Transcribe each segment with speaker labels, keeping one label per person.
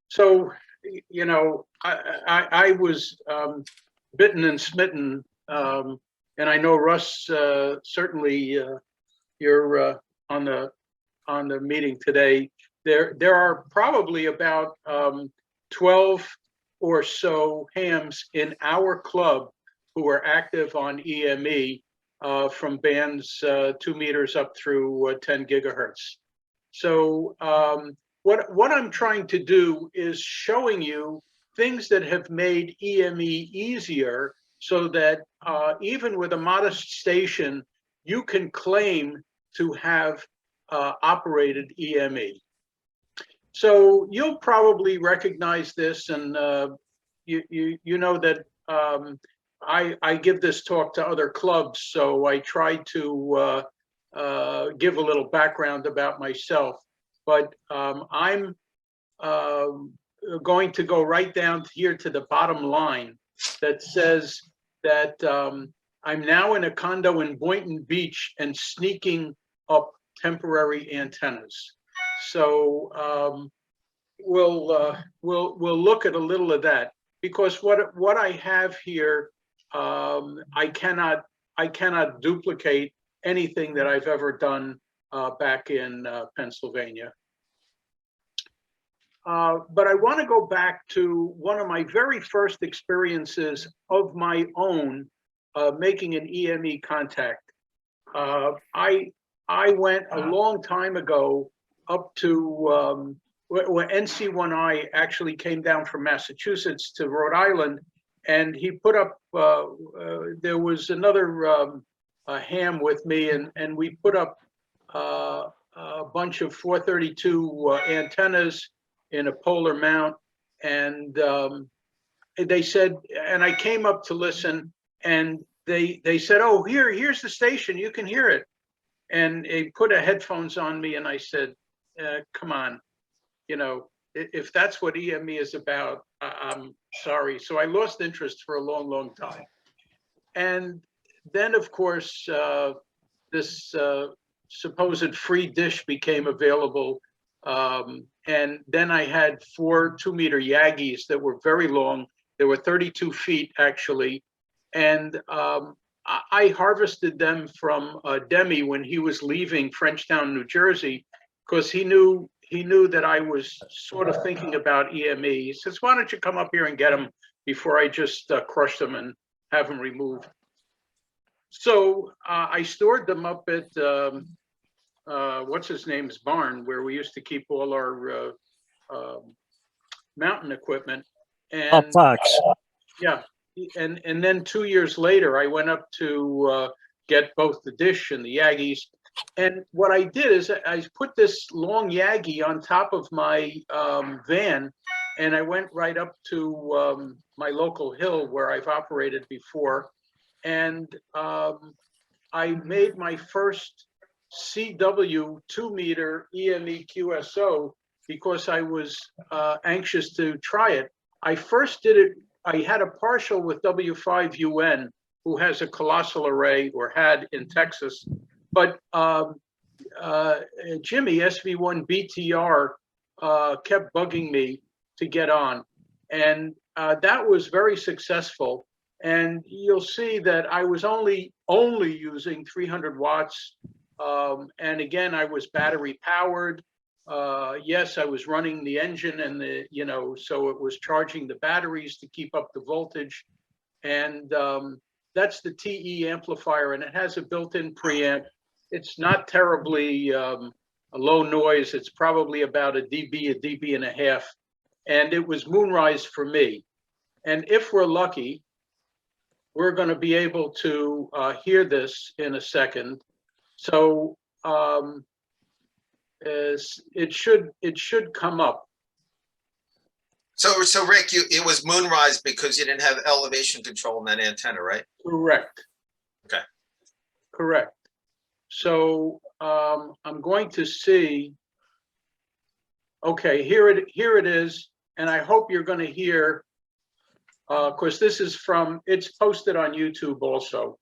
Speaker 1: So, I was bitten and smitten, and I know Russ, certainly you're on the meeting today. There are probably about 12 or so hams in our club who are active on EME, from bands 2 meters up through 10 gigahertz. So what I'm trying to do is showing you things that have made EME easier, so that even with a modest station, you can claim to have operated EME. So you'll probably recognize this, and you know that I give this talk to other clubs, so I try to give a little background about myself. But I'm going to go right down here to the bottom line that says that I'm now in a condo in Boynton Beach and sneaking up temporary antennas. So we'll look at a little of that, because what I have here, I cannot duplicate anything that I've ever done back in Pennsylvania. But I want to go back to one of my very first experiences of my own making an EME contact. I went a long time ago up to when NC1I actually came down from Massachusetts to Rhode Island, and he put up, there was another ham with me, and we put up a bunch of 432 antennas in a polar mount. And they said, and I came up to listen, and they said, oh, here's the station, you can hear it. And they put a headphones on me, and I said, come on, if that's what EME is about, I'm sorry. So I lost interest for a long, long time. And then, of course, this supposed free dish became available. And then I had 4 2-meter Yagis that were very long. They were 32 feet, actually. And I harvested them from Demi when he was leaving Frenchtown, New Jersey, because he knew that I was sort of thinking about EME. He says, why don't you come up here and get them before I just crush them and have them removed. So I stored them up at what's his name's barn, where we used to keep all our mountain equipment. And yeah, and then 2 years later, I went up to get both the dish and the Yagis. And what I did is I put this long Yagi on top of my van, and I went right up to my local hill where I've operated before. And I made my first CW 2-meter EME QSO because I was anxious to try it. I first did it, I had a partial with W5UN, who has a colossal array, or had in Texas. But Jimmy, SV1BTR, kept bugging me to get on. And that was very successful. And you'll see that I was only using 300 watts. And again, I was battery powered. Yes, I was running the engine and so it was charging the batteries to keep up the voltage. And that's the TE amplifier, and it has a built-in preamp. It's not terribly a low noise. It's probably about a dB and a half. And it was moonrise for me. And if we're lucky, we're going to be able to hear this in a second. So it should come up.
Speaker 2: So Rick, it was moonrise because you didn't have elevation control in that antenna, right?
Speaker 1: Correct.
Speaker 2: Okay.
Speaker 1: Correct. So I'm going to see. Okay, here it is, and I hope you're going to hear. Of course, this is from. It's posted on YouTube also.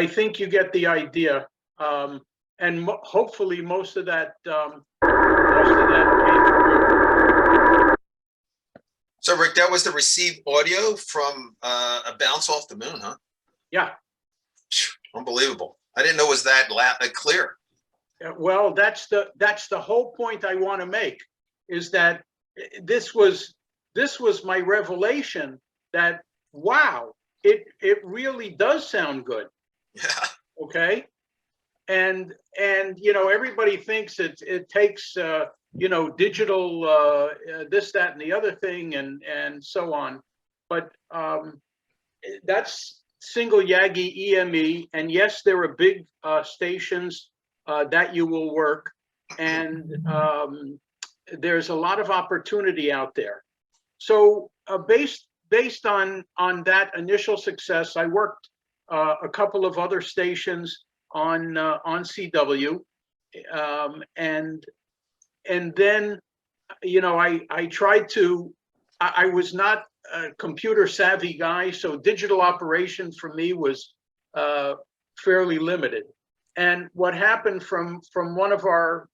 Speaker 1: I think you get the idea. And hopefully most of that came through.
Speaker 2: So Rick, that was the received audio from a bounce off the moon, huh?
Speaker 1: Yeah.
Speaker 2: Unbelievable. I didn't know it was that clear.
Speaker 1: Well, that's the whole point I want to make, is that this was my revelation that, wow, it really does sound good.
Speaker 2: Yeah.
Speaker 1: Okay. And everybody thinks it takes digital this, that, and the other thing, and so on, but that's single Yagi EME, and yes, there are big stations that you will work, and there's a lot of opportunity out there. So based on that initial success, I worked a couple of other stations on CW, and then I tried to. I was not a computer savvy guy, so digital operations for me was fairly limited. And what happened from one of our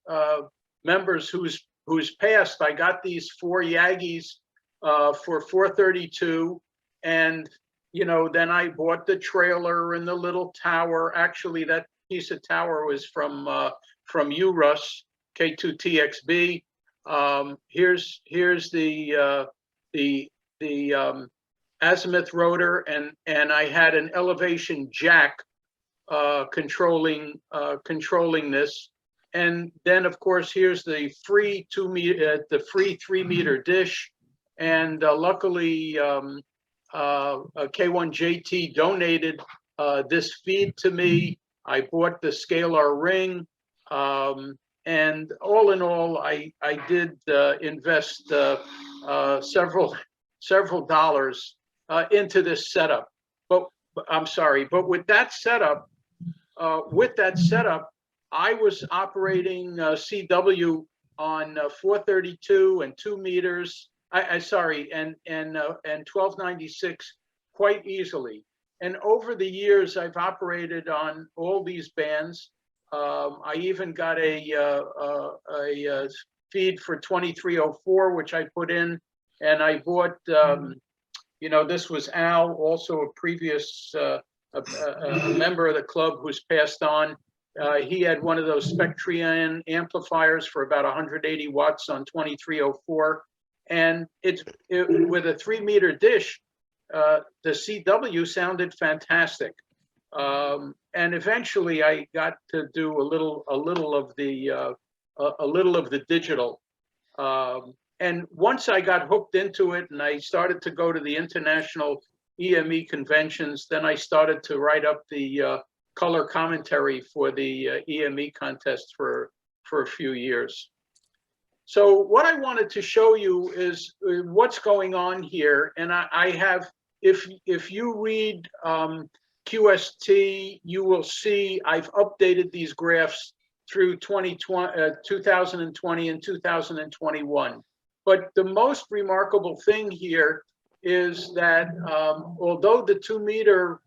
Speaker 1: members who's passed, I got these 4 Yagis for 432, and then I bought the trailer and the little tower. Actually, that piece of tower was from URUS K2TXB. Here's the azimuth rotor, and I had an elevation jack controlling this. And then, of course, here's the free 3-meter dish. And luckily, K1JT donated this feed to me. I bought the scalar ring. And all in all, I did invest several dollars into this setup. But I'm sorry, but with that setup, I was operating CW on 432 and 2 meters. And 1296 quite easily. And over the years, I've operated on all these bands. I even got a feed for 2304, which I put in, and I bought. This was Al, also a previous a member of the club who's passed on. He had one of those Spectrian amplifiers for about 180 watts on 2304. And with a 3-meter dish, the CW sounded fantastic. And eventually, I got to do a little of the digital. And once I got hooked into it, and I started to go to the international EME conventions, then I started to write up the color commentary for the EME contest for a few years. So what I wanted to show you is what's going on here. And I have, if you read QST, you will see I've updated these graphs through 2020 and 2021. But the most remarkable thing here is that although the 2-meter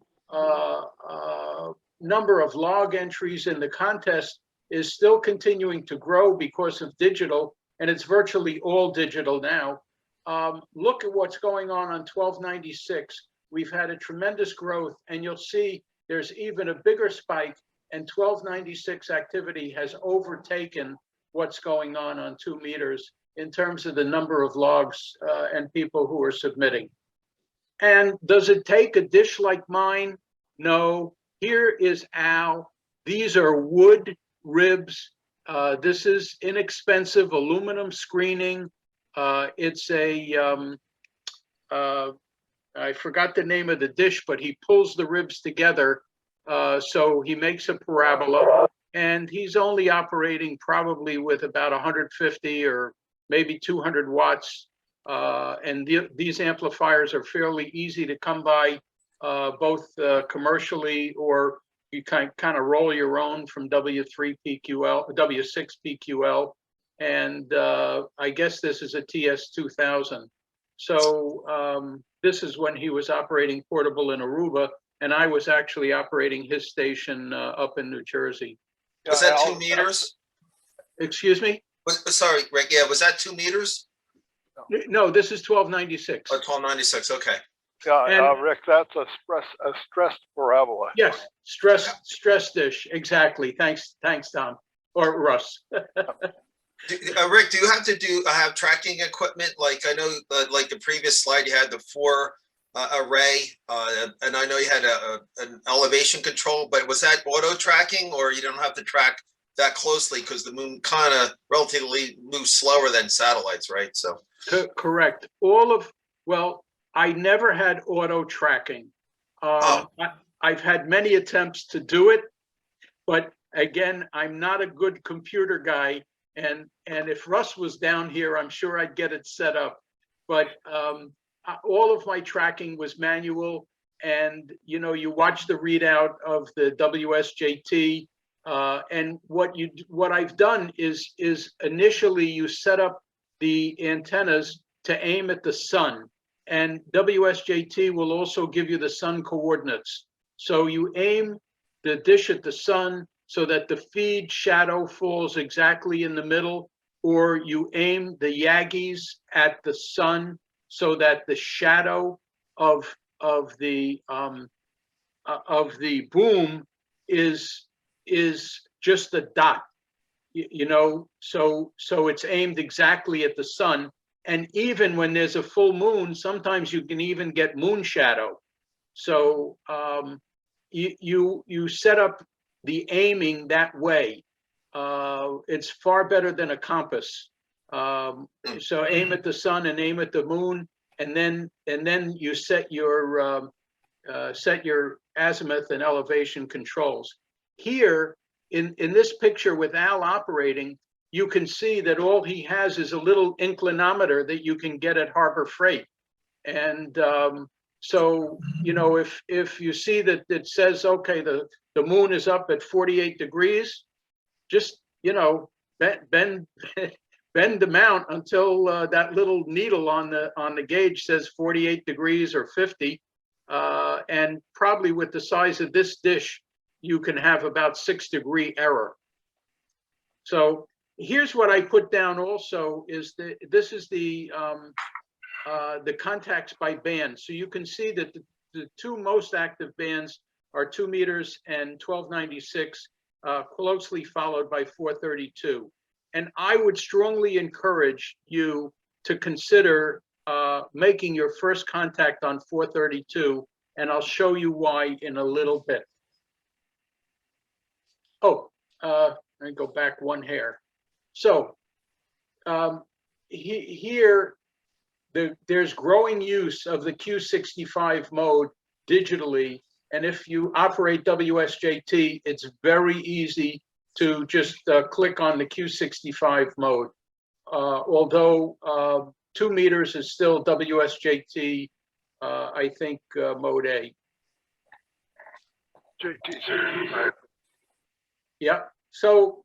Speaker 1: number of log entries in the contest is still continuing to grow because of digital, and it's virtually all digital now. Look at what's going on 1296. We've had a tremendous growth, and you'll see there's even a bigger spike, and 1296 activity has overtaken what's going on 2 meters in terms of the number of logs and people who are submitting. And does it take a dish like mine? No. Here is Al. These are wood ribs. This is inexpensive aluminum screening. It's I forgot the name of the dish, but he pulls the ribs together. So he makes a parabola, and he's only operating probably with about 150 or maybe 200 watts. And these amplifiers are fairly easy to come by, both commercially, or you kind of roll your own from W3 PQL, W6 PQL, and I guess this is a TS2000. So this is when he was operating portable in Aruba. and I was actually operating his station up in New Jersey.
Speaker 2: Was that 2 meters?
Speaker 1: Excuse me?
Speaker 2: Sorry, Rick, yeah, was that 2 meters?
Speaker 1: No, this is 1296.
Speaker 2: Oh, 1296, okay.
Speaker 3: Yeah, Rick, that's a stressed parabola.
Speaker 1: Yes, stress dish, exactly. Thanks, Tom, or Russ.
Speaker 2: Rick, do you have to have tracking equipment? Like I know, like the previous slide, you had the 4 array, and I know you had an elevation control, but was that auto tracking, or you don't have to track that closely because the moon kind of relatively moves slower than satellites, right? So
Speaker 1: Correct. Well, I never had auto tracking. I've had many attempts to do it, but again, I'm not a good computer guy. And if Russ was down here, I'm sure I'd get it set up. But all of my tracking was manual. And, you watch the readout of the WSJT. And what I've done is initially you set up the antennas to aim at the sun. And WSJT will also give you the sun coordinates. So you aim the dish at the sun so that the feed shadow falls exactly in the middle, or you aim the Yagis at the sun so that the shadow of the boom is just a dot, so it's aimed exactly at the sun. And even when there's a full moon, sometimes you can even get moon shadow. So you set up the aiming that way. It's far better than a compass. So aim at the sun and aim at the moon, and then you set your azimuth and elevation controls. Here in this picture with Al operating, you can see that all he has is a little inclinometer that you can get at Harbor Freight. And so, if you see that it says, okay, the moon is up at 48 degrees, just, bend the mount until that little needle on the gauge says 48 degrees or 50. And probably with the size of this dish, you can have about 6-degree error. So here's what I put down also is this is the contacts by band. So you can see that the 2 most active bands are 2 meters and 1296, closely followed by 432. And I would strongly encourage you to consider making your first contact on 432, and I'll show you why in a little bit. Oh, let me go back one hair. So here, there's growing use of the Q65 mode digitally. And if you operate WSJT, it's very easy to just click on the Q65 mode. Although 2 meters is still WSJT, I think mode A.
Speaker 3: JT65.
Speaker 1: Yeah. So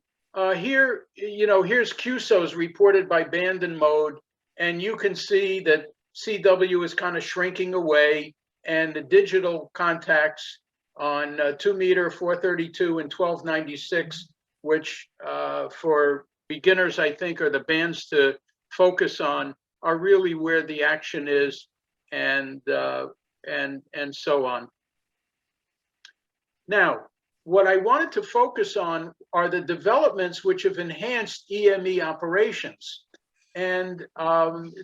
Speaker 1: here, here's QSOs reported by band and mode, and you can see that CW is kind of shrinking away, and the digital contacts on 2 meter, 432, and 1296, which for beginners, I think, are the bands to focus on, are really where the action is, and so on. Now, what I wanted to focus on are the developments which have enhanced EME operations. And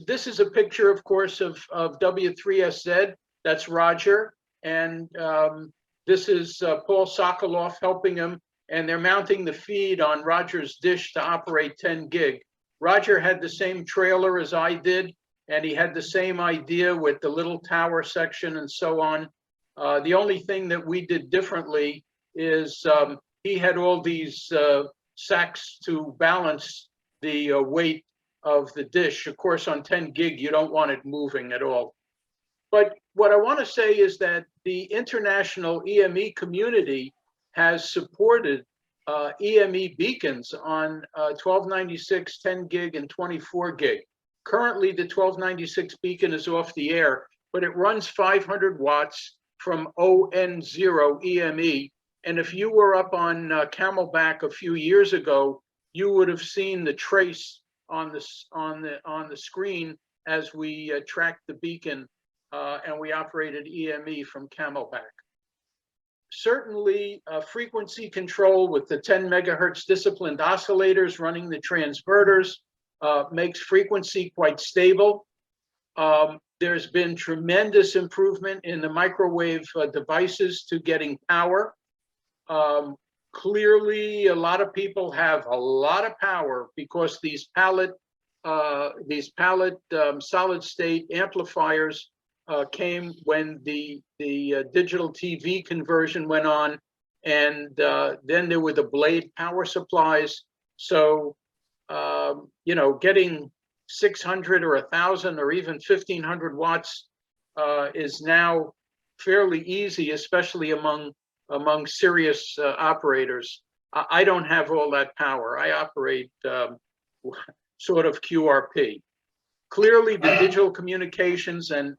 Speaker 1: this is a picture, of course, of W3SZ. That's Roger. And this is Paul Sokoloff helping him. And they're mounting the feed on Roger's dish to operate 10 gig. Roger had the same trailer as I did, and he had the same idea with the little tower section and so on. The only thing that we did differently is he had all these sacks to balance the weight of the dish. Of course, on 10 gig, you don't want it moving at all. But what I want to say is that the international EME community has supported EME beacons on 1296, 10 gig, and 24 gig. Currently, the 1296 beacon is off the air, but it runs 500 watts from ON0 EME. And if you were up on Camelback a few years ago, you would have seen the trace on the screen as we tracked the beacon and we operated EME from Camelback. Certainly, frequency control with the 10 megahertz disciplined oscillators running the transverters makes frequency quite stable. There's been tremendous improvement in the microwave devices to getting power. Clearly, a lot of people have a lot of power because these pallet solid state amplifiers came when the digital TV conversion went on, and then there were the blade power supplies. So you know, getting 600 or 1,000 or even 1,500 watts is now fairly easy, especially among serious operators. I don't have all that power. I operate sort of QRP. Clearly, the digital communications and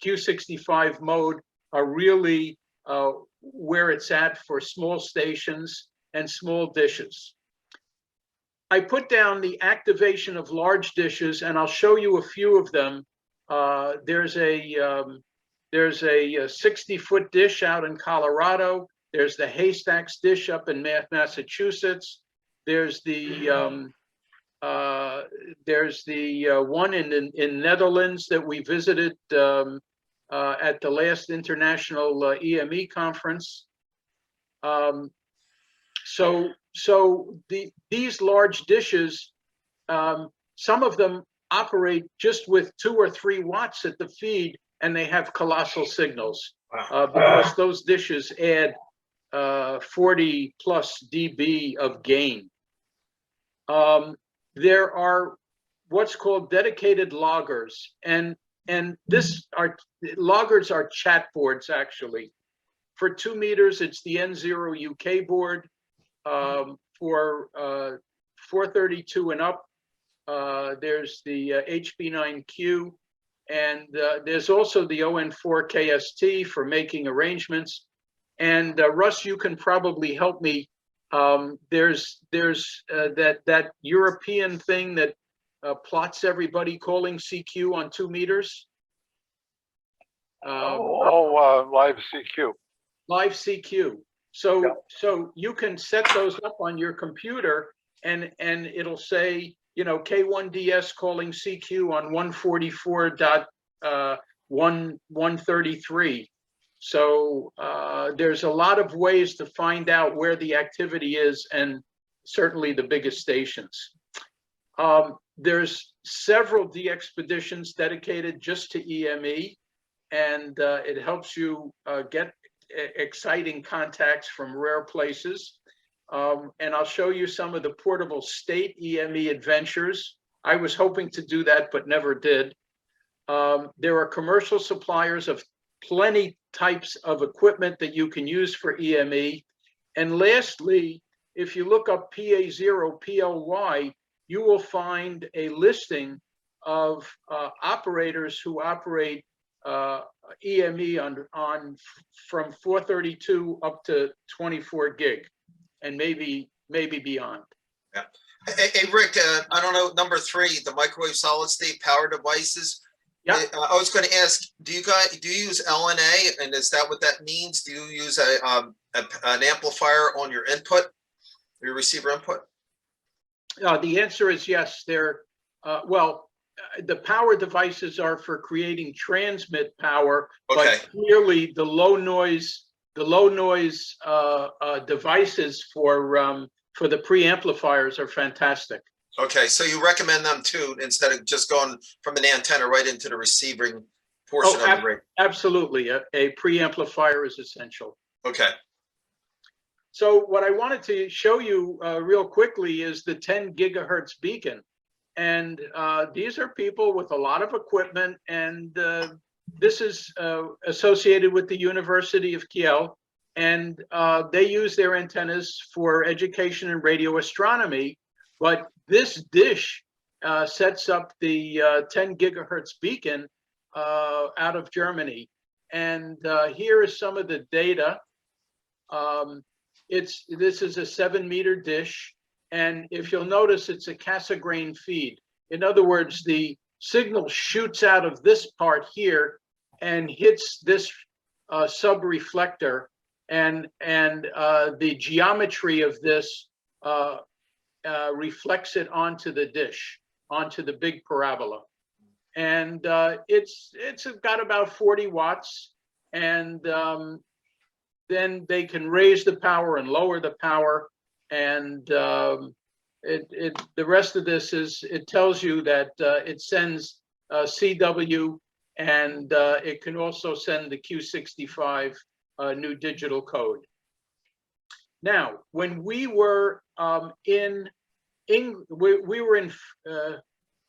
Speaker 1: Q65 mode are really where it's at for small stations and small dishes. I put down the activation of large dishes, and I'll show you a few of them. There's a 60-foot dish out in Colorado. There's the Haystacks dish up in Massachusetts. There's the one in Netherlands that we visited at the last international EME conference. These large dishes, some of them operate just with 2 or 3 watts at the feed, and they have colossal signals.
Speaker 2: Wow.
Speaker 1: Because those dishes add 40 plus dB of gain. There are what's called dedicated loggers, and loggers are chat boards actually. For 2 meters, it's the N0 UK board. For 432 and up, there's the HB9Q, and there's also the ON4 KST for making arrangements. And Russ, you can probably help me. There's that European thing that plots everybody calling CQ on 2 meters.
Speaker 3: Live CQ.
Speaker 1: Live CQ. So,
Speaker 3: Yeah.
Speaker 1: so you can set those up on your computer, and it'll say, you know, K1DS calling CQ on 144.133. So there's a lot of ways to find out where the activity is, and certainly the biggest stations. There's several DXpeditions dedicated just to EME, and it helps you get exciting contacts from rare places. And I'll show you some of the portable state EME adventures. I was hoping to do that, but never did. There are commercial suppliers of plenty types of equipment that you can use for EME. And lastly, if you look up PA0PLY, you will find a listing of operators who operate EME on from 432 up to 24 gig, and maybe beyond.
Speaker 2: Yeah. Hey, Rick, I don't know, number 3, the microwave solid state power devices.
Speaker 1: Yeah.
Speaker 2: I was going to ask, do you use LNA, and is that what that means? Do you use an amplifier on your input, your receiver input?
Speaker 1: The answer is yes. They're the power devices are for creating transmit power,
Speaker 2: Okay.
Speaker 1: but clearly the low noise devices for the preamplifiers are fantastic.
Speaker 2: Okay, so you recommend them too, instead of just going from an antenna right into the receiving portion of the rig?
Speaker 1: Absolutely. A preamplifier is essential.
Speaker 2: Okay.
Speaker 1: So what I wanted to show you real quickly is the 10 gigahertz beacon. And these are people with a lot of equipment, and this is associated with the University of Kiel, and they use their antennas for education and radio astronomy. But this dish sets up the 10 gigahertz beacon out of Germany. And here is some of the data. This is a 7-meter dish. And if you'll notice, it's a Cassegrain feed. In other words, the signal shoots out of this part here and hits this sub-reflector, and the geometry of this reflects it onto the dish, onto the big parabola. And it's got about 40 watts, and then they can raise the power and lower the power. And the rest of this is, it tells you that it sends CW, and it can also send the Q65 new digital code. Now, when we were in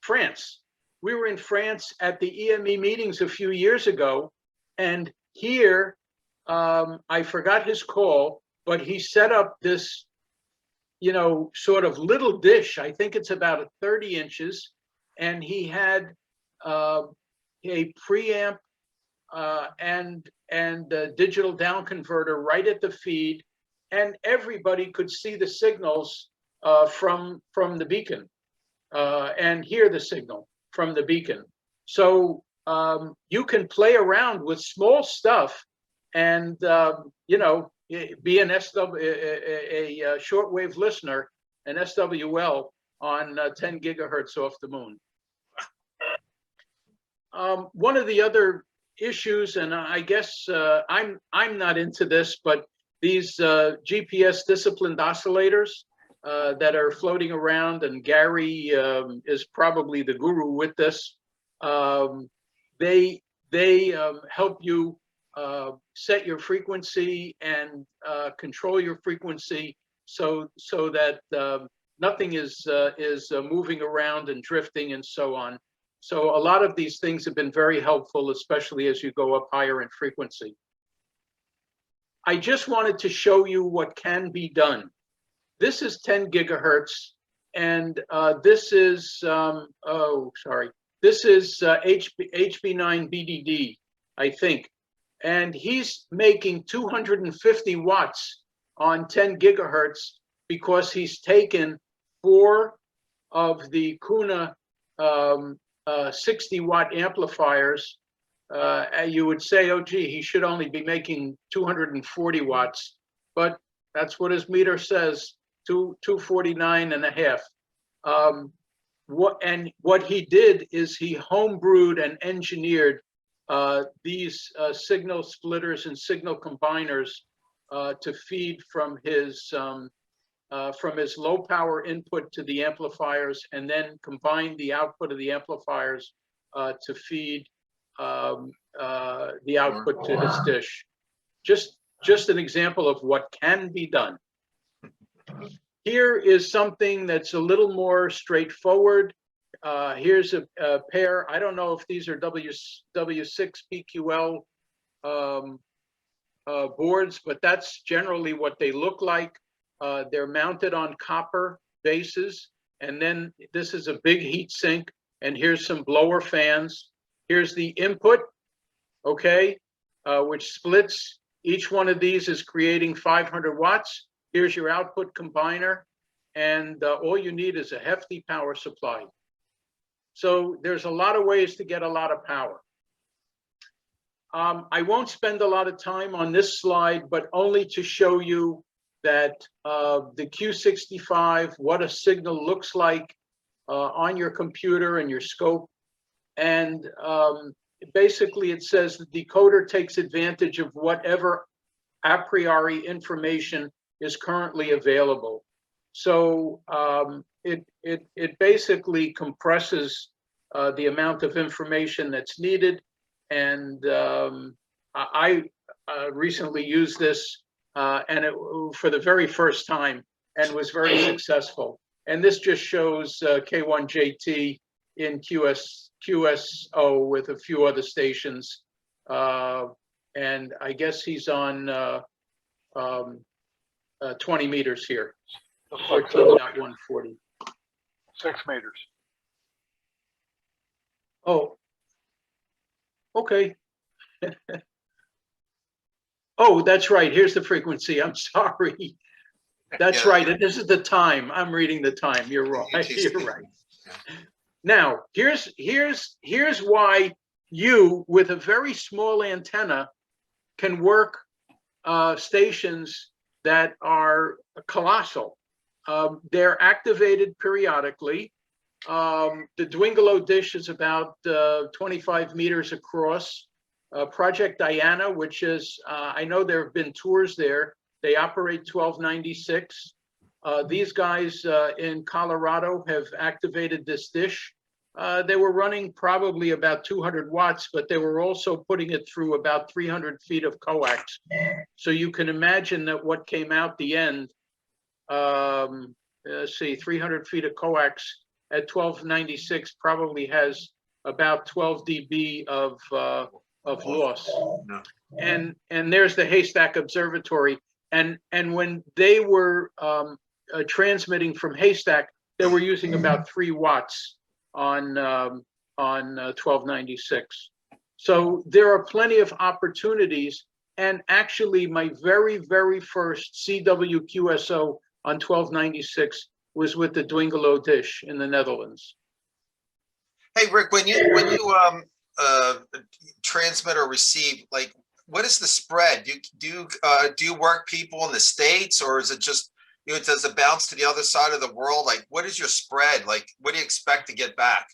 Speaker 1: France. We were in France at the EME meetings a few years ago, and here, I forgot his call, but he set up this, sort of little dish. I think it's about 30 inches, and he had a preamp and a digital down converter right at the feed, and everybody could see the signals from the beacon and hear the signal from the beacon. So you can play around with small stuff and be an a shortwave listener, an SWL on 10 gigahertz off the moon. One of the other issues, and I guess I'm not into this, but these GPS disciplined oscillators that are floating around, and Gary is probably the guru with this. They help you set your frequency and control your frequency so that nothing is moving around and drifting and so on. So a lot of these things have been very helpful, especially as you go up higher in frequency. I just wanted to show you what can be done. This is 10 gigahertz, and this is, this is HB9 BDD, I think. And he's making 250 watts on 10 gigahertz because he's taken 4 of the Kuna 60-watt amplifiers. You would say, oh, gee, he should only be making 240 watts, but that's what his meter says, 249 and a half. What he did is he homebrewed and engineered these signal splitters and signal combiners to feed from his low power input to the amplifiers, and then combine the output of the amplifiers to feed the output to his dish. Just an example of what can be done. Here is something that's a little more straightforward. Here's a pair. I don't know if these are W6 PQL boards, but that's generally what they look like. They're mounted on copper bases, and then this is a big heat sink, and here's some blower fans. Here's the input, okay, which splits. Each one of these is creating 500 watts. Here's your output combiner, and all you need is a hefty power supply. So there's a lot of ways to get a lot of power. I won't spend a lot of time on this slide, but only to show you that the Q65, what a signal looks like on your computer and your scope. And basically it says the decoder takes advantage of whatever a priori information is currently available. So it basically compresses the amount of information that's needed. And I recently used this for the very first time, and was very successful. And this just shows K1JT in QSO with a few other stations. And I guess he's on 20 meters here. 14, not 140.
Speaker 3: 6 meters.
Speaker 1: Oh, okay. Oh, that's right. Here's the frequency. I'm sorry. That's
Speaker 2: Yeah.
Speaker 1: right. And this is the time. I'm reading the time. You're right. You're right. Now, here's why you, with a very small antenna, can work stations that are colossal. They're activated periodically. The Dwingelo dish is about 25 meters across. Project Diana, which is, I know there have been tours there. They operate 1296. These guys in Colorado have activated this dish. They were running probably about 200 watts, but they were also putting it through about 300 feet of coax. So you can imagine that what came out the end, let's see, 300 feet of coax at 1296 probably has about 12 dB of loss.
Speaker 2: No.
Speaker 1: And there's the Haystack Observatory. And when they were transmitting from Haystack, they were using about 3 watts on 1296. So there are plenty of opportunities. And actually, my very, very first CWQSO on 1296 was with the Dwingelo dish in the Netherlands.
Speaker 2: Hey, Rick, when you transmit or receive, like, what is the spread? Do you work people in the States, or is it just, you know, does it bounce to the other side of the world? Like, what is your spread? Like, what do you expect to get back?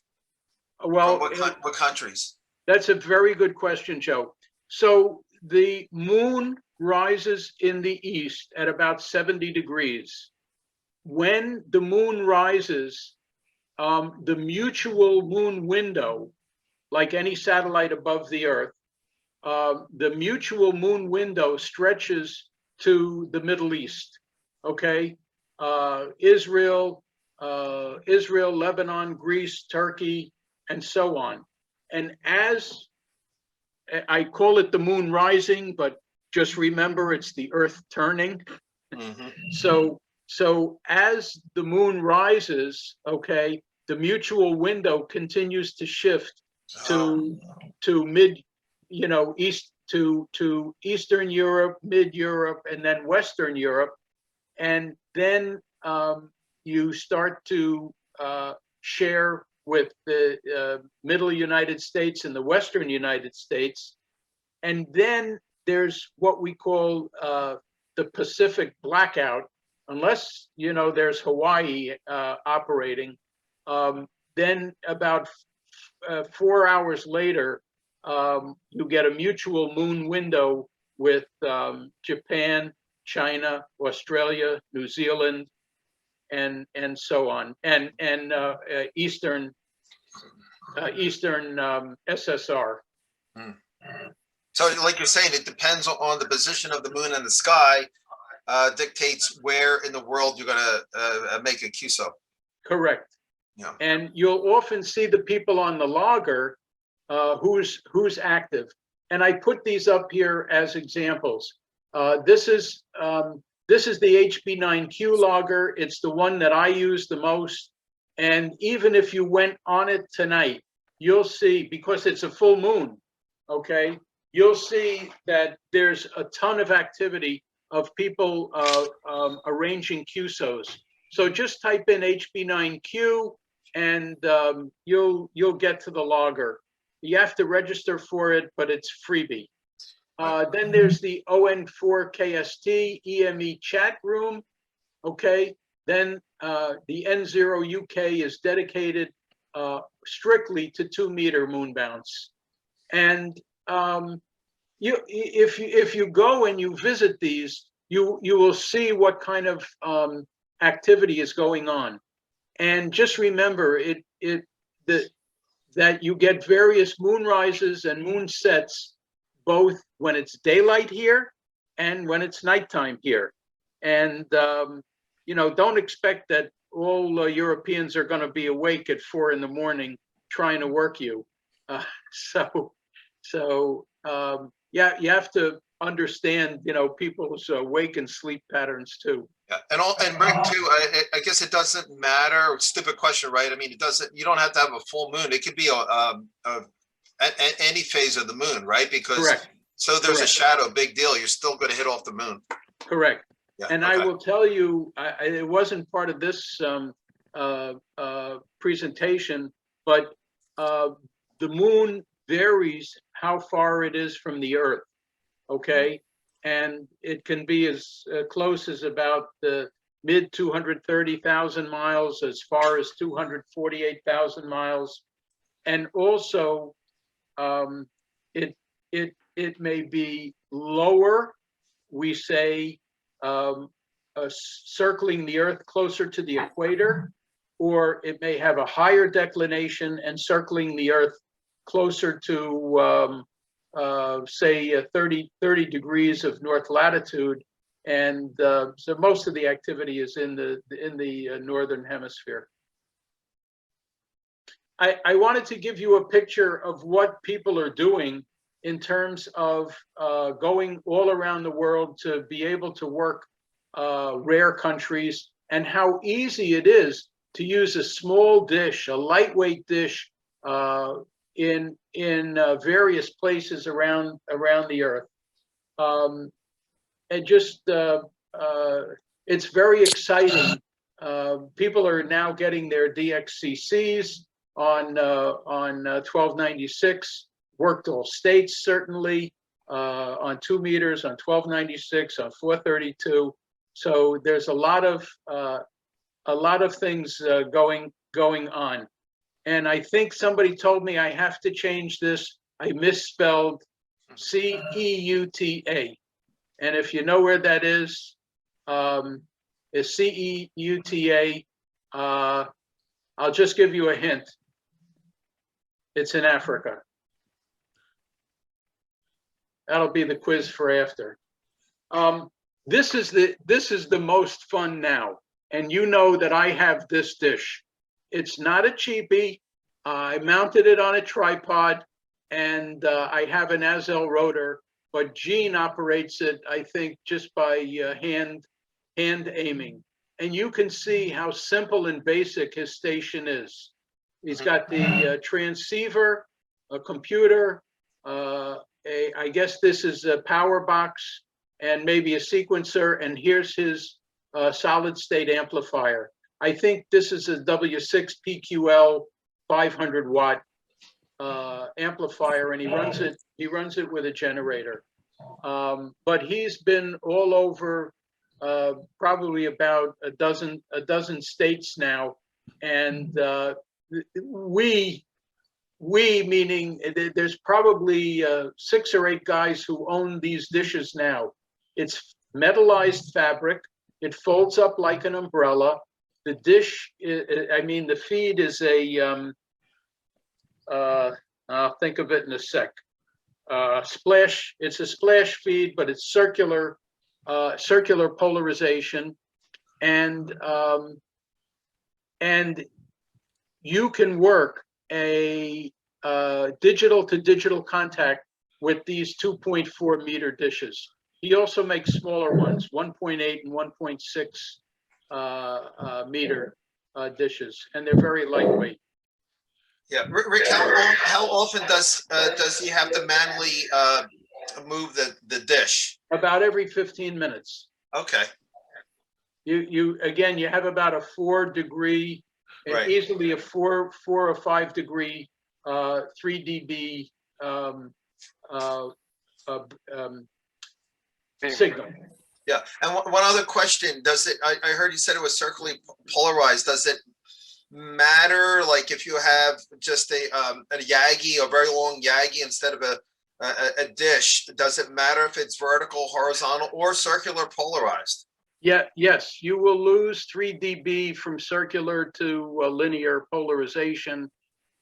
Speaker 1: Well,
Speaker 2: From what countries?
Speaker 1: That's a very good question, Joe. So the moon rises in the east at about 70 degrees. When the moon rises, the mutual moon window, like any satellite above the Earth, the mutual moon window stretches to the Middle East. Okay, Israel, Lebanon, Greece, Turkey, and so on. And as I call it the moon rising, but just remember it's the Earth turning.
Speaker 2: Mm-hmm.
Speaker 1: So as the moon rises, okay, the mutual window continues to shift to mid, east to Eastern Europe, mid Europe, and then Western Europe, and then you start to share with the middle United States and the Western United States, and then there's what we call the Pacific blackout. Unless there's Hawaii operating, then about 4 hours later, you get a mutual moon window with Japan, China, Australia, New Zealand, and so on, and Eastern SSR.
Speaker 2: Hmm. So, like you're saying, it depends on the position of the moon in the sky. Dictates where in the world you're going to make a QSO.
Speaker 1: Correct.
Speaker 2: Yeah.
Speaker 1: And you'll often see the people on the logger who's active. And I put these up here as examples. This is the HB9Q logger. It's the one that I use the most. And even if you went on it tonight, you'll see, because it's a full moon, okay, you'll see that there's a ton of activity of people arranging QSOs. So just type in HB9Q and you'll get to the logger. You have to register for it, but it's freebie. Then there's the ON4KST EME chat room. Okay. Then the N0 UK is dedicated strictly to 2-meter moon bounce. And if you go and you visit these, you will see what kind of activity is going on. And just remember that you get various moon rises and moon sets, both when it's daylight here and when it's nighttime here. And don't expect that all Europeans are going to be awake at 4 a.m. trying to work you. Yeah, you have to understand, people's wake and sleep patterns too.
Speaker 2: Yeah, and Rick too. I guess it doesn't matter. Stupid question, right? I mean, it doesn't. You don't have to have a full moon. It could be any phase of the moon, right? Because
Speaker 1: Correct.
Speaker 2: So there's a
Speaker 1: Correct.
Speaker 2: shadow, big deal. You're still going to hit off the moon.
Speaker 1: Correct.
Speaker 2: Yeah.
Speaker 1: And I
Speaker 2: okay.
Speaker 1: will tell you, it wasn't part of this presentation, but the moon varies how far it is from the Earth, okay? And it can be as close as about the mid 230,000 miles, as far as 248,000 miles. And also, it may be lower, we say, circling the Earth closer to the equator, or it may have a higher declination and circling the Earth closer to, say, 30 degrees of north latitude. And so most of the activity is in the northern hemisphere. I wanted to give you a picture of what people are doing in terms of going all around the world to be able to work rare countries, and how easy it is to use a small dish, a lightweight dish, in various places around the Earth. And just it's very exciting. People are now getting their DXCCs on 1296. Worked all states, certainly, on 2 meters, on 1296, on 432. So there's a lot of things going on. And I think somebody told me I have to change this. I misspelled CEUTA. And if you know where that is CEUTA. I'll just give you a hint. It's in Africa. That'll be the quiz for after. This is the most fun now, and you know that I have this dish. It's not a cheapie. I mounted it on a tripod, and I have an Azel rotor, but Gene operates it, I think, just by hand aiming. And you can see how simple and basic his station is. He's got the transceiver, a computer, I guess this is a power box, and maybe a sequencer, and here's his solid state amplifier. I think this is a W6 PQL 500 watt amplifier, and he runs it with a generator. But he's been all over, probably about a dozen states now, and we meaning there's probably 6 or 8 guys who own these dishes now. It's metallized fabric. It folds up like an umbrella. The dish, the feed is a, I'll think of it in a sec. Splash, it's a splash feed, but it's circular polarization. And you can work a digital to digital contact with these 2.4 meter dishes. He also makes smaller ones, 1.8 and 1.6 meter dishes, and they're very lightweight.
Speaker 2: Yeah, Rick, how often does he have to manually move the dish?
Speaker 1: About every 15 minutes.
Speaker 2: Okay.
Speaker 1: You again, you have about a 4 degree and
Speaker 2: Right.
Speaker 1: easily a 4 or 5 degree 3 dB signal.
Speaker 2: Yeah, and one other question: does it? I heard you said it was circularly polarized. Does it matter, like, if you have just a Yagi, a very long Yagi, instead of a dish? Does it matter if it's vertical, horizontal, or circular polarized?
Speaker 1: Yeah, yes, you will lose 3 dB from circular to linear polarization.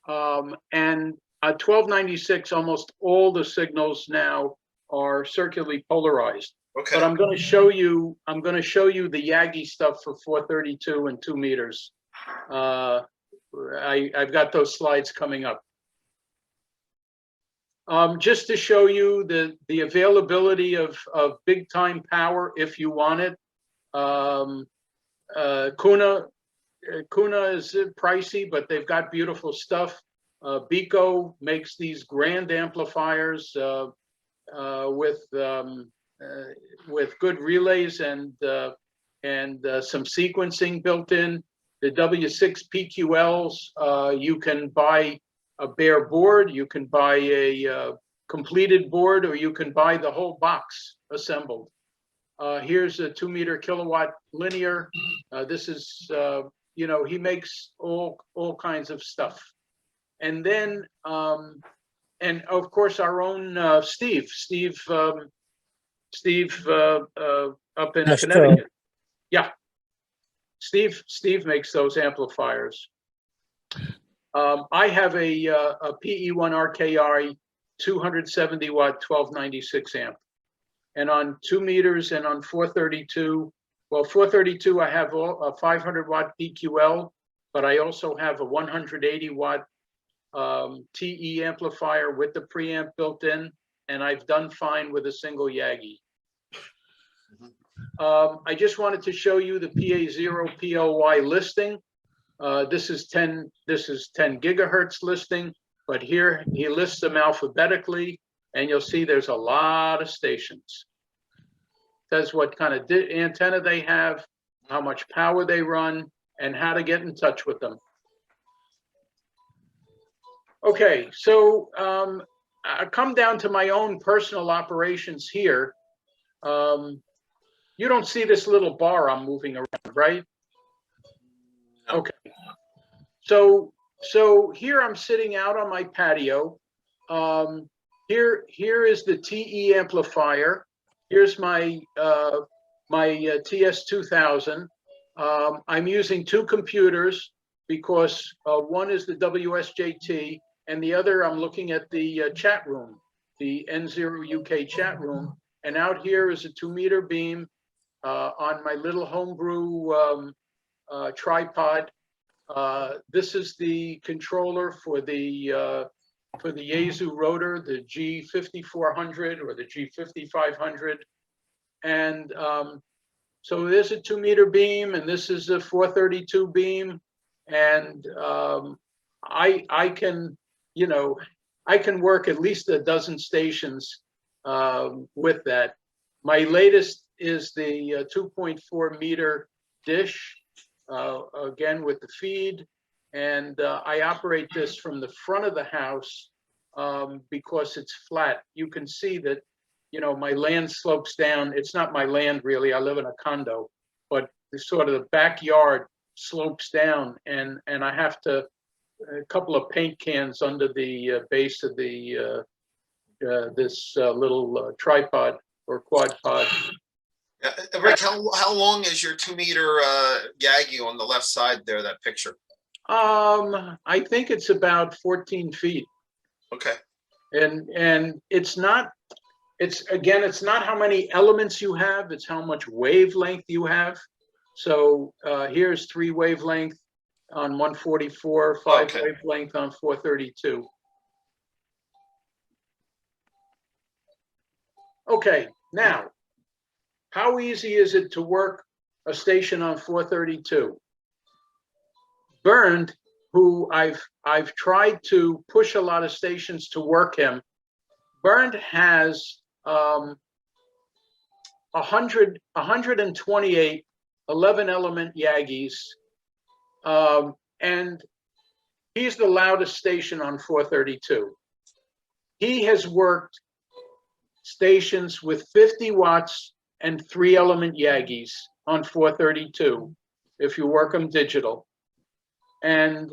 Speaker 1: And at 1296, almost all the signals now are circularly polarized.
Speaker 2: Okay.
Speaker 1: But I'm going to show you the Yagi stuff for 432 and 2 meters. I've got those slides coming up. Just to show you the availability of big time power if you want it. Kuna is pricey, but they've got beautiful stuff. Biko makes these grand amplifiers. with good relays and some sequencing built in. The W6 PQLs, you can buy a bare board, you can buy a completed board, or you can buy the whole box assembled. Here's a 2 meter kilowatt linear. This is, he makes all kinds of stuff. And then, and of course, our own Steve up in
Speaker 4: That's
Speaker 1: Connecticut.
Speaker 4: true.
Speaker 1: Yeah, Steve makes those amplifiers. I have a PE1RKI 270 watt 1296 amp, and on 2 meters and on 432. Well, 432 I have a 500 watt PQL, but I also have a 180 watt TE amplifier with the preamp built in, and I've done fine with a single Yagi. I just wanted to show you the PA0 POY listing. This is 10 gigahertz listing, but here he lists them alphabetically, and you'll see there's a lot of stations. Says what kind of antenna they have, how much power they run, and how to get in touch with them. Okay, so I come down to my own personal operations here. You don't see this little bar I'm moving around, right? Okay. So here I'm sitting out on my patio. Here is the TE amplifier. Here's my TS2000. I'm using 2 computers because one is the WSJT and the other I'm looking at the chat room, the N0 UK chat room. And out here is a 2 meter beam on my little homebrew tripod. This is the controller for the Yaesu rotor, the G5400 or the G5500. And so there's a 2 meter beam, and this is a 432 beam. And I can, I can work at least a dozen stations with that. My latest is the 2.4 meter dish, again with the feed. And I operate this from the front of the house because it's flat. You can see that, my land slopes down. It's not my land really. I live in a condo, but the sort of the backyard slopes down, and I have to a couple of paint cans under the base of the this little tripod or quad pod.
Speaker 2: Rick, how long is your 2 meter Yagi on the left side there? That picture.
Speaker 1: I think it's about 14 feet.
Speaker 2: Okay.
Speaker 1: And it's not how many elements you have, it's how much wavelength you have. So here's 3 wavelength on 144, 5
Speaker 2: okay.
Speaker 1: wavelength on 432. Okay, now, how easy is it to work a station on 432? Bernd, who I've tried to push a lot of stations to work him, Bernd has 128 11 element Yagis, and he's the loudest station on 432. He has worked stations with 50 watts and 3 element Yagis on 432 if you work them digital. And